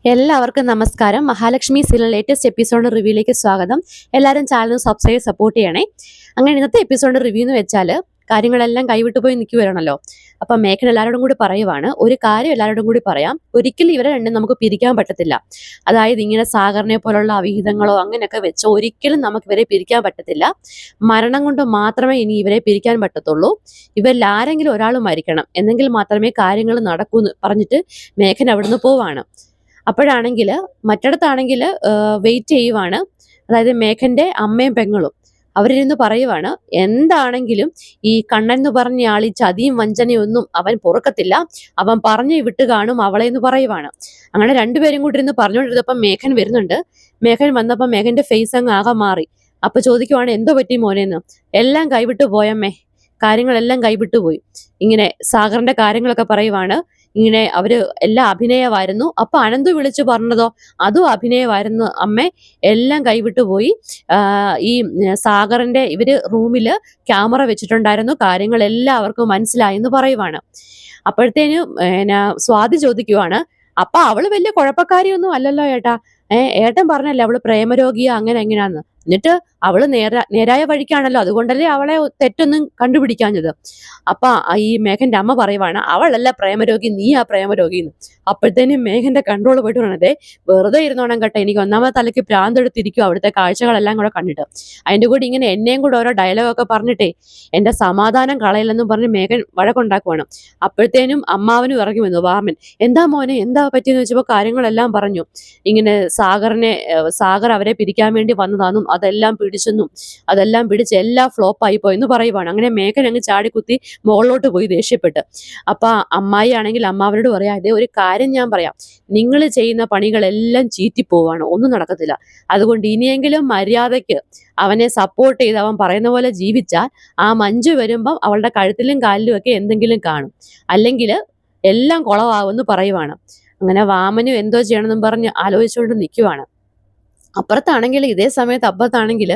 എല്ലാവർക്കും നമസ്കാരം. Mahalakshmi serial latest episode റിവ്യൂയിലേക്ക് സ്വാഗതം. എല്ലാവരും ചാനൽ സബ്സ്ക്രൈബ് സപ്പോർട്ട് ചെയ്യണേ. അങ്ങനെ ഇന്നത്തെ എപ്പിസോഡ് റിവ്യൂ എന്ന് വെച്ചാൽ കാര്യങ്ങളെല്ലാം കൈവിട്ടു പോയി നിൽക്കുവാണല്ലോ. അപ്പം മേഘൻ എല്ലാവരോടും കൂടി പറയുവാണ്, ഒരു കാര്യം എല്ലാവരോടും കൂടി പറയാം, ഒരിക്കലും ഇവരെ രണ്ടും നമുക്ക് പിരിക്കാൻ പറ്റത്തില്ല. അതായത് ഇങ്ങനെ സാഗറിനെ പോലുള്ള അവിഹിതങ്ങളോ അങ്ങനെയൊക്കെ വെച്ച് ഒരിക്കലും നമുക്ക് ഇവരെ പിരിക്കാൻ പറ്റത്തില്ല. മരണം കൊണ്ട് മാത്രമേ ഇനി ഇവരെ പിരിക്കാൻ പറ്റത്തുള്ളൂ. ഇവരിൽ ആരെങ്കിലും ഒരാൾ മരിക്കണം, എന്നെങ്കിൽ മാത്രമേ കാര്യങ്ങൾ നടക്കൂ എന്ന് പറഞ്ഞിട്ട് മേഘൻ അവിടുന്ന് പോവാണ്. അപ്പോഴാണെങ്കിൽ മറ്റിടത്താണെങ്കിൽ വെയിറ്റ് ചെയ്യുവാണ്. അതായത് മേഘന്റെ അമ്മയും പെങ്ങളും അവരിരുന്ന് പറയുവാണ്, എന്താണെങ്കിലും ഈ കണ്ണൻ എന്ന് പറഞ്ഞ ആൾ ഈ ചതിയും വഞ്ചനയൊന്നും അവൻ പൊറുക്കത്തില്ല, അവൻ പറഞ്ഞു വിട്ട് കാണും അവളെ എന്ന് പറയുവാണ്. അങ്ങനെ രണ്ടുപേരും കൂടി ഇരുന്ന് പറഞ്ഞുകൊണ്ടിരുന്നപ്പം മേഘൻ വരുന്നുണ്ട്. മേഘൻ വന്നപ്പോൾ മേഘന്റെ ഫേസ് അങ്ങ് ആകെ മാറി. അപ്പൊ ചോദിക്കുവാണ്, എന്തോ പറ്റി മോനെന്ന്. എല്ലാം കൈവിട്ടു പോയമ്മേ, കാര്യങ്ങളെല്ലാം കൈവിട്ടു പോയി. ഇങ്ങനെ സാഗറിന്റെ കാര്യങ്ങളൊക്കെ പറയുവാണ്. ഇങ്ങനെ അവര് എല്ലാം അഭിനയമായിരുന്നു. അപ്പൊ അനന്തു വിളിച്ചു പറഞ്ഞതോ അതും അഭിനയമായിരുന്നു അമ്മേ, എല്ലാം കൈവിട്ടു പോയി. ഈ സാഗറിന്റെ ഇവര് റൂമില് ക്യാമറ വെച്ചിട്ടുണ്ടായിരുന്നു, കാര്യങ്ങൾ എല്ലാവർക്കും മനസ്സിലായി എന്ന് പറയുവാണ്. അപ്പോഴത്തേനും സ്വാതി ചോദിക്കുവാണ്, അപ്പൊ അവള് വലിയ കുഴപ്പക്കാരിയൊന്നും അല്ലല്ലോ ഏട്ടാ. ഏട്ടൻ പറഞ്ഞല്ലേ അവള് പ്രേമരോഗിയാ അങ്ങനെ എങ്ങനെയാന്ന്. എന്നിട്ട് അവള് നേരായ വഴിക്കാണല്ലോ, അതുകൊണ്ടല്ലേ അവളെ തെറ്റൊന്നും കണ്ടുപിടിക്കാഞ്ഞത്. അപ്പൊ ഈ മേഘന്റെ അമ്മ പറയുവാണ്, അവളല്ല പ്രേമരോഗി, നീ ആ പ്രേമരോഗിന്ന്. അപ്പോഴത്തേനും മേഘന്റെ കൺട്രോൾ പോയിട്ട് പറഞ്ഞതേ, വെറുതെ ഇരുന്നോണം കേട്ടോ, എനിക്ക് ഒന്നാമത്തെ തലയ്ക്ക് ഭ്രാന്തെടുത്തിരിക്കും അവിടുത്തെ കാഴ്ചകളെല്ലാം കൂടെ കണ്ടിട്ട്. അതിന്റെ കൂടി ഇങ്ങനെ എന്നെയും കൂടെ ഓരോ ഡയലോഗൊക്കെ പറഞ്ഞിട്ടേ എന്റെ സമാധാനം കളയില്ലെന്നും പറഞ്ഞ് മേഘൻ വഴക്കുണ്ടാക്കുവാണ്. അപ്പോഴത്തേനും അമ്മാവനും ഇറങ്ങി വന്നു, വാമൻ. എന്താ മോനെ, എന്താ പറ്റിയെന്ന് വെച്ചപ്പോൾ കാര്യങ്ങളെല്ലാം പറഞ്ഞു. ഇങ്ങനെ സാഗർ അവരെ പിരിക്കാൻ വേണ്ടി വന്നതാന്നും അതെല്ലാം പിടിച്ചെന്നും അതെല്ലാം പിടിച്ച് എല്ലാം ഫ്ലോപ്പായി പോയെന്ന് പറയുവാണ്. അങ്ങനെ മേഘൻ അങ്ങ് ചാടിക്കുത്തി മുകളിലോട്ട് പോയി ദേഷ്യപ്പെട്ട്. അപ്പൊ അമ്മായി ആണെങ്കിൽ അമ്മാവനോട് പറയാം, ഇതേ ഒരു കാര്യം ഞാൻ പറയാം, നിങ്ങൾ ചെയ്യുന്ന പണികളെല്ലാം ചീറ്റിപ്പോവാണ്, ഒന്നും നടക്കത്തില്ല. അതുകൊണ്ട് ഇനിയെങ്കിലും മര്യാദയ്ക്ക് അവനെ സപ്പോർട്ട് ചെയ്ത് അവൻ പറയുന്ന പോലെ ജീവിച്ചാൽ ആ മഞ്ജു വരുമ്പം അവളുടെ കഴുത്തിലും കാലിലും ഒക്കെ എന്തെങ്കിലും കാണും, അല്ലെങ്കിൽ എല്ലാം കുളമാവുമെന്ന് പറയുവാണ്. അങ്ങനെ വാമനും എന്തോ ചെയ്യണമെന്നും പറഞ്ഞ് ആലോചിച്ചുകൊണ്ട് നിൽക്കുവാണ്. അപ്പുറത്താണെങ്കിൽ ഇതേ സമയത്ത് അപ്പുറത്താണെങ്കിൽ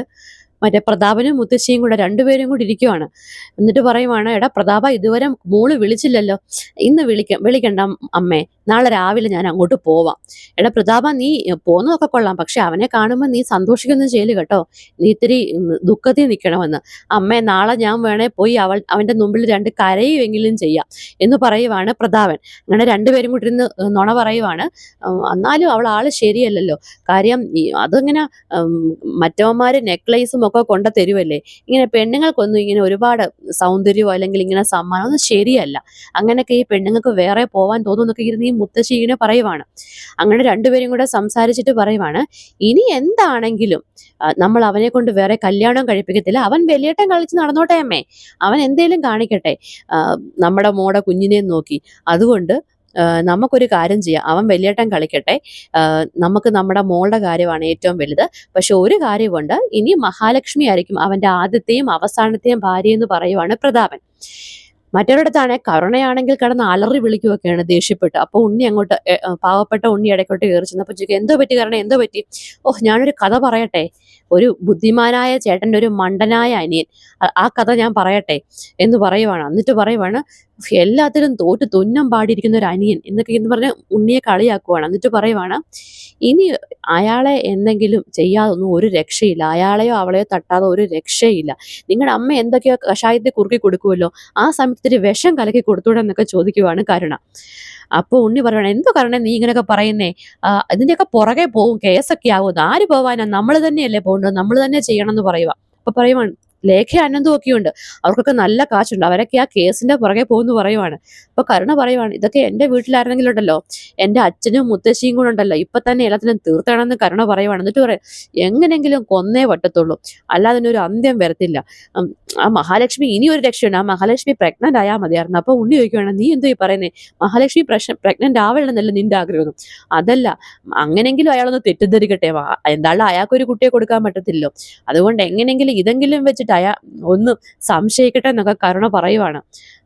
മറ്റേ പ്രതാപനും മുത്തശ്ശിയും കൂടെ രണ്ടുപേരും കൂടി ഇരിക്കുവാണ്. എന്നിട്ട് പറയുവാണ്, എടാ പ്രതാപ, ഇതുവരെ മോള് വിളിച്ചില്ലല്ലോ, ഇന്ന് വിളിക്കണ്ട അമ്മേ, നാളെ രാവിലെ ഞാൻ അങ്ങോട്ട് പോവാം. എടാ പ്രതാപ, നീ പോന്നതൊക്കെ കൊള്ളാം, പക്ഷെ അവനെ കാണുമ്പോൾ നീ സന്തോഷിക്കൊന്നും ചെയ്യല് കേട്ടോ, നീ ഇത്തിരി ദുഃഖത്തിൽ നിൽക്കണമെന്ന്. അമ്മേ, നാളെ ഞാൻ വേണേ പോയി അവന്റെ മുമ്പിൽ രണ്ട് കരയുമെങ്കിലും ചെയ്യാം എന്ന് പറയുവാണ് പ്രതാപൻ. അങ്ങനെ രണ്ടുപേരും കൂടി ഇരുന്ന് നുണ പറയുവാണ്. എന്നാലും അവൾ ആള് ശരിയല്ലല്ലോ. കാര്യം അതിങ്ങനെ മറ്റവന്മാര് നെക്ലേസും ഒക്കെ കൊണ്ട തരുമല്ലേ, ഇങ്ങനെ പെണ്ണുങ്ങൾക്കൊന്നും ഇങ്ങനെ ഒരുപാട് സൗന്ദര്യമോ അല്ലെങ്കിൽ ഇങ്ങനെ സമ്മാനം ഒന്നും ശരിയല്ല. അങ്ങനെയൊക്കെ ഈ പെണ്ണുങ്ങൾക്ക് വേറെ പോവാൻ തോന്നുന്നൊക്കെ ഇരുന്ന് ഈ മുത്തശ്ശി ഇങ്ങനെ പറയുവാണ്. അങ്ങനെ രണ്ടുപേരും കൂടെ സംസാരിച്ചിട്ട് പറയുവാണ്, ഇനി എന്താണെങ്കിലും നമ്മൾ അവനെ കൊണ്ട് വേറെ കല്യാണം കഴിപ്പിക്കത്തില്ല, അവൻ വലിയേട്ടൻ കളിച്ച് നടന്നോട്ടെ അമ്മേ, അവൻ എന്തേലും കാണിക്കട്ടെ നമ്മുടെ മോടെ കുഞ്ഞിനെ നോക്കി. അതുകൊണ്ട് നമുക്കൊരു കാര്യം ചെയ്യാം, അവൻ വലിയേട്ടൻ കളിക്കട്ടെ, നമുക്ക് നമ്മുടെ മോളുടെ കാര്യമാണ് ഏറ്റവും വലുത്. പക്ഷെ ഒരു കാര്യമുണ്ട്, ഇനി മഹാലക്ഷ്മി ആയിരിക്കും അവന്റെ ആദ്യത്തെയും അവസാനത്തെയും ഭാര്യ എന്ന് പറയുവാണ് പ്രതാപൻ. മറ്റൊരിടത്താണ് കരുണയാണെങ്കിൽ കിടന്ന് അലറി വിളിക്കുകയൊക്കെയാണ് ദേഷ്യപ്പെട്ട്. അപ്പൊ ഉണ്ണി അങ്ങോട്ട് പാവപ്പെട്ട ഉണ്ണി ഇടയ്ക്കോട്ട് കയറി ചെന്നപ്പോൾ ചോദിക്കും, എന്തോ പറ്റി കരുണ, എന്തോ പറ്റി? ഞാനൊരു കഥ പറയട്ടെ, ഒരു ബുദ്ധിമാനായ ചേട്ടൻ്റെ ഒരു മണ്ടനായ അനിയൻ, ആ കഥ ഞാൻ പറയട്ടെ എന്ന് പറയുവാണ്. എന്നിട്ട് പറയുവാണ്, എല്ലാത്തിലും തോറ്റ് തുന്നം പാടിയിരിക്കുന്ന ഒരു അനിയൻ എന്നൊക്കെ എന്ന് പറഞ്ഞ് ഉണ്ണിയെ കളിയാക്കുവാണ്. എന്നിട്ട് പറയുവാണ്, ഇനി അയാളെ എന്തെങ്കിലും ചെയ്യാതൊന്നും ഒരു രക്ഷയില്ല, അയാളെയോ അവളെയോ തട്ടാതെ ഒരു രക്ഷയില്ല. നിങ്ങളുടെ അമ്മ എന്തൊക്കെയോ കഷായത്തെ കുറുക്കി കൊടുക്കുമല്ലോ, ആ സമയത്ത് ഇത്തിരി വിഷം കലക്കി കൊടുത്തൂടെ എന്നൊക്കെ ചോദിക്കുവാണ് കരുണ. അപ്പൊ ഉണ്ണി പറയണം, എന്തോ കരുണ നീ ഇങ്ങനെയൊക്കെ പറയുന്നേ, ഇതിന്റെയൊക്കെ പുറകെ പോവും, കേസൊക്കെ ആവും, ആര് പോവാനാ, നമ്മൾ തന്നെയല്ലേ പോകേണ്ടത്, നമ്മൾ തന്നെ ചെയ്യണം എന്ന് പറയുക. അപ്പൊ പറയുവാണ്, ലേഖ അനന്തും ഒക്കെ ഉണ്ട്, അവർക്കൊക്കെ നല്ല കാശുണ്ട്, അവരൊക്കെ ആ കേസിന്റെ പുറകെ പോകുന്നു പറയുവാണ്. അപ്പൊ കരുണ പറയുവാണ്, ഇതൊക്കെ എന്റെ വീട്ടിലായിരുന്നെങ്കിലും ഉണ്ടല്ലോ, എന്റെ അച്ഛനും മുത്തശ്ശിയും കൂടെ ഉണ്ടല്ലോ, ഇപ്പൊ തന്നെ എല്ലാത്തിനും തീർത്തണമെന്ന് കരുണ പറയുവാണ്. എന്നിട്ട് പറയാം, എങ്ങനെങ്കിലും കൊന്നേ പറ്റത്തുള്ളൂ, അല്ലാതെ ഒരു അന്ത്യം വരത്തില്ല. ആ മഹാലക്ഷ്മി ഇനി ഒരു രക്ഷയുണ്ട്, ആ മഹാലക്ഷ്മി പ്രഗ്നന്റ് ആയാൽ മതിയായിരുന്നു. അപ്പൊ ഉണ്ണി ചോദിക്കുവാണ്, നീ എന്തോ ഈ പറയുന്നേ, മഹാലക്ഷ്മി പ്രഗ്നന്റ് ആവണമെന്നല്ല നിന്റെ ആഗ്രഹമൊന്നും. അതല്ല, അങ്ങനെങ്കിലും അയാളൊന്ന് തെറ്റിദ്ധരിക്കട്ടെ, എന്തായാലും അയാൾക്കൊരു കുട്ടിയെ കൊടുക്കാൻ പറ്റത്തില്ലല്ലോ, അതുകൊണ്ട് എങ്ങനെയെങ്കിലും ഇതെങ്കിലും വെച്ചിട്ട് ഒന്ന് സംശയിക്കട്ടെ എന്നൊക്കെ കരുണ പറയുവാണ്.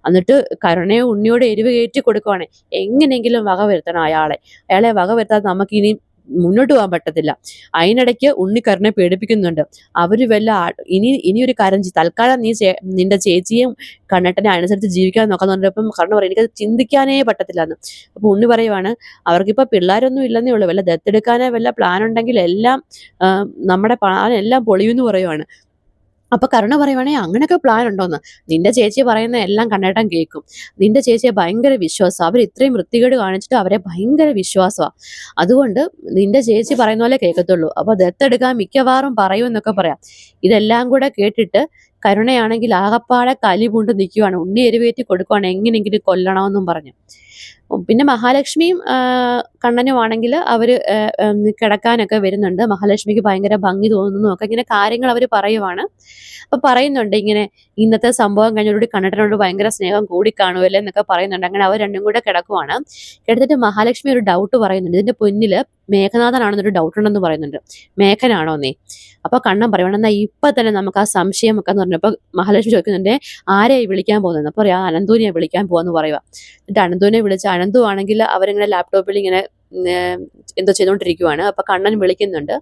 എന്നിട്ട് കരുണയെ ഉണ്ണിയോട് എരിവ് കയറ്റി കൊടുക്കുവാണ്, എങ്ങനെയെങ്കിലും വക വരുത്തണം അയാളെ വക വരുത്താതെ നമുക്കിനി മുന്നോട്ട് പോകാൻ പറ്റത്തില്ല. അതിനിടയ്ക്ക് ഉണ്ണിക്കരനെ പേടിപ്പിക്കുന്നുണ്ട്. അവര് വല്ല ഇനിയൊരു കാര്യം തൽക്കാലം നീ നിന്റെ ചേച്ചിയും കണ്ണേട്ടനെ അനുസരിച്ച് ജീവിക്കാൻ നോക്കാന്ന് പറഞ്ഞപ്പം കർണൻ പറയും എനിക്കത് ചിന്തിക്കാനേ പറ്റത്തില്ലെന്ന്. അപ്പൊ ഉണ്ണി പറയുവാണ് അവർക്കിപ്പോ പിള്ളേരൊന്നും ഇല്ലെന്നേ ഉള്ളൂ, വല്ല ദത്തെടുക്കാനോ വല്ല പ്ലാൻ ഉണ്ടെങ്കിൽ എല്ലാം നമ്മുടെ പ്ലാൻ എല്ലാം പൊളിയുമെന്ന് പറയുവാണ്. അപ്പൊ കരുണ പറയുവാണേ അങ്ങനെയൊക്കെ പ്ലാൻ ഉണ്ടോന്ന്. നിന്റെ ചേച്ചി പറയുന്ന എല്ലാം കണ്ണേട്ടൻ കേൾക്കും. നിന്റെ ചേച്ചിയെ ഭയങ്കര വിശ്വാസം, അവർ ഇത്രയും വൃത്തികേട് കാണിച്ചിട്ട് അവരെ ഭയങ്കര വിശ്വാസമാണ്. അതുകൊണ്ട് നിന്റെ ചേച്ചി പറയുന്ന പോലെ കേൾക്കത്തുള്ളൂ. അപ്പൊ ദത്തെടുക്കാൻ മിക്കവാറും പറയുമെന്നൊക്കെ പറയാം. ഇതെല്ലാം കൂടെ കേട്ടിട്ട് കരുണയാണെങ്കിൽ ആകപ്പാടെ കലി പൂണ്ട് നിൽക്കുവാണ്. ഉണ്ണി എരിവേറ്റി കൊടുക്കുവാണ് എങ്ങനെയെങ്കിലും കൊല്ലണമെന്നും പറഞ്ഞു. പിന്നെ മഹാലക്ഷ്മിയും കണ്ണനും ആണെങ്കിൽ അവര് കിടക്കാനൊക്കെ വരുന്നുണ്ട്. മഹാലക്ഷ്മിക്ക് ഭയങ്കര ഭംഗി തോന്നുന്നു ഒക്കെ ഇങ്ങനെ കാര്യങ്ങൾ അവർ പറയുവാണ്. അപ്പൊ പറയുന്നുണ്ട് ഇങ്ങനെ ഇന്നത്തെ സംഭവം കഴിഞ്ഞോടുകൂടി കണ്ണട്ടനോട് ഭയങ്കര സ്നേഹം കൂടിക്കാണുമല്ലേ എന്നൊക്കെ പറയുന്നുണ്ട്. അങ്ങനെ അവർ രണ്ടും കൂടെ കിടക്കുവാണ്. കിടന്നിട്ട് മഹാലക്ഷ്മി ഒരു ഡൗട്ട് പറയുന്നുണ്ട്. ഇതിന്റെ പിന്നില് മേഘനാഥനാണെന്നൊരു ഡൗട്ട് ഉണ്ടെന്ന് പറയുന്നുണ്ട്. മേഘനാണോ നീ? അപ്പൊ കണ്ണൻ പറയുവാണ് എന്നാ ഇപ്പൊ തന്നെ നമുക്ക് ആ സംശയം ഒക്കെ എന്ന് പറഞ്ഞപ്പോ മഹാലക്ഷ്മി ചോദിക്കുന്നുണ്ട് ആരെയായി വിളിക്കാൻ പോകുന്നത്? അപ്പൊ പറയാ അനന്തൂരിയെ വിളിക്കാൻ പോവാന്ന് പറയുക. എന്നിട്ട് അനന്തുവിനെ വിളിച്ച് അനന്തു ആണെങ്കിൽ അവരിങ്ങനെ ലാപ്ടോപ്പിൽ ഇങ്ങനെ എന്തോ ചെയ്തുകൊണ്ടിരിക്കുവാണ്. അപ്പൊ കണ്ണൻ വിളിക്കുന്നുണ്ട്.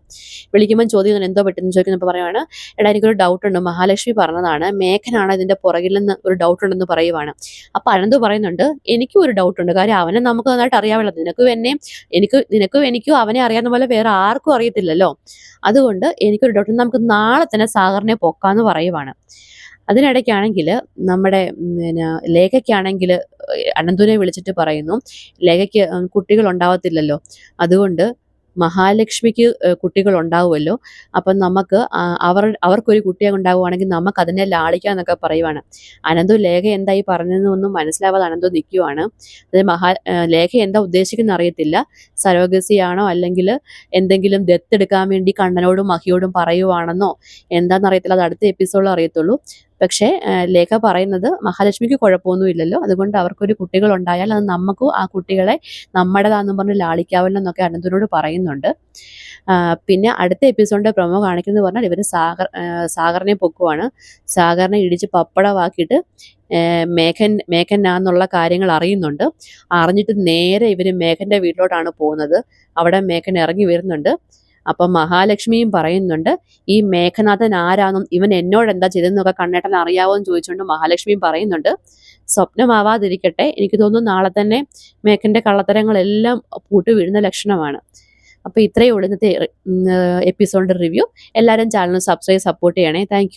വിളിക്കുമ്പോൾ ചോദ്യം എന്തോ പറ്റുന്നു ചോദിക്കുന്നപ്പോൾ പറയുവാണ് എടാ എനിക്കൊരു ഡൗട്ട് ഉണ്ട്, മഹാലക്ഷ്മി പറഞ്ഞതാണ് മേഘനാണ് ഇതിന്റെ പുറകിൽ നിന്ന് ഒരു ഡൗട്ട് ഉണ്ടെന്ന് പറയുവാണ്. അപ്പൊ അനന്തു പറയുന്നുണ്ട് എനിക്കും ഒരു ഡൗട്ട് ഉണ്ട്, കാര്യം അവനെ നമുക്ക് നന്നായിട്ട് അറിയാമല്ലോ, നിനക്കും എനിക്കും അവനെ അറിയാവുന്ന പോലെ വേറെ ആർക്കും അറിയത്തില്ലല്ലോ. അതുകൊണ്ട് എനിക്കൊരു ഡൗട്ട്, നമുക്ക് നാളെ തന്നെ സാഗറിനെ പൊക്കാന്ന് പറയുവാണ്. അതിനിടയ്ക്കാണെങ്കിൽ നമ്മുടെ പിന്നെ ലേഖയ്ക്കാണെങ്കിൽ അനന്തുവിനെ വിളിച്ചിട്ട് പറയുന്നു ലേഖയ്ക്ക് കുട്ടികൾ ഉണ്ടാവത്തില്ലല്ലോ, അതുകൊണ്ട് മഹാലക്ഷ്മിക്ക് കുട്ടികൾ ഉണ്ടാവുമല്ലോ, അപ്പം നമുക്ക് അവർക്കൊരു കുട്ടിയെ ഉണ്ടാവുകയാണെങ്കിൽ നമുക്ക് അതിനെ ലാളിക്കാന്നൊക്കെ പറയുവാണ്. അനന്തു ലേഖ എന്തായി പറഞ്ഞതെന്നൊന്നും മനസ്സിലാവാതെ അനന്തു നിൽക്കുവാണ്. അത് ലേഖ എന്താ ഉദ്ദേശിക്കുന്ന അറിയത്തില്ല. സരോഗസി ആണോ അല്ലെങ്കിൽ എന്തെങ്കിലും ദത്തെടുക്കാൻ വേണ്ടി കണ്ണനോടും മഹിയോടും പറയുവാണെന്നോ എന്താണെന്നറിയത്തില്ല, അത് അടുത്ത എപ്പിസോഡിൽ അറിയത്തുള്ളൂ. പക്ഷേ ലേഖ പറയുന്നത് മഹാലക്ഷ്മിക്ക് കുഴപ്പമൊന്നുമില്ലല്ലോ, അതുകൊണ്ട് അവർക്കൊരു കുട്ടികൾ ഉണ്ടായാൽ അത് നമുക്കും ആ കുട്ടികളെ നമ്മുടേതാണെന്നും പറഞ്ഞ് ലാളിക്കാവല്ലോ എന്നൊക്കെ അനന്തുവിനോട് പറയുന്നുണ്ട്. പിന്നെ അടുത്ത എപ്പിസോഡിന്റെ പ്രൊമോ കാണിക്കുന്നത് പറഞ്ഞാൽ ഇവർ സാഗറിനെ പൊക്കുവാണ്. സാഗറിനെ ഇടിച്ച് പപ്പടമാക്കിയിട്ട് മേഘനാന്നുള്ള കാര്യങ്ങൾ അറിയുന്നുണ്ട്. അറിഞ്ഞിട്ട് നേരെ ഇവർ മേഘന്റെ വീട്ടിലോട്ടാണ് പോകുന്നത്. അവിടെ മേഘൻ ഇറങ്ങി വരുന്നുണ്ട്. അപ്പം മഹാലക്ഷ്മിയും പറയുന്നുണ്ട് ഈ മേഘനാഥൻ ആരാന്നും ഇവൻ എന്നോട് എന്താ ചെയ്തെന്നൊക്കെ കണ്ണേട്ടൻ അറിയാവോ എന്ന് ചോദിച്ചുകൊണ്ട് മഹാലക്ഷ്മിയും പറയുന്നുണ്ട് സ്വപ്നമാവാതിരിക്കട്ടെ, എനിക്ക് തോന്നുന്നു നാളെ തന്നെ മേഘന്റെ കള്ളത്തരങ്ങളെല്ലാം പൂട്ടി വീഴുന്ന ലക്ഷണമാണ്. അപ്പോൾ ഇത്രയേ ഉള്ളൂ ഇന്നത്തെ എപ്പിസോഡിന്റെ റിവ്യൂ. എല്ലാവരും ചാനൽ സബ്സ്ക്രൈബ് സപ്പോർട്ട് ചെയ്യണേ. താങ്ക്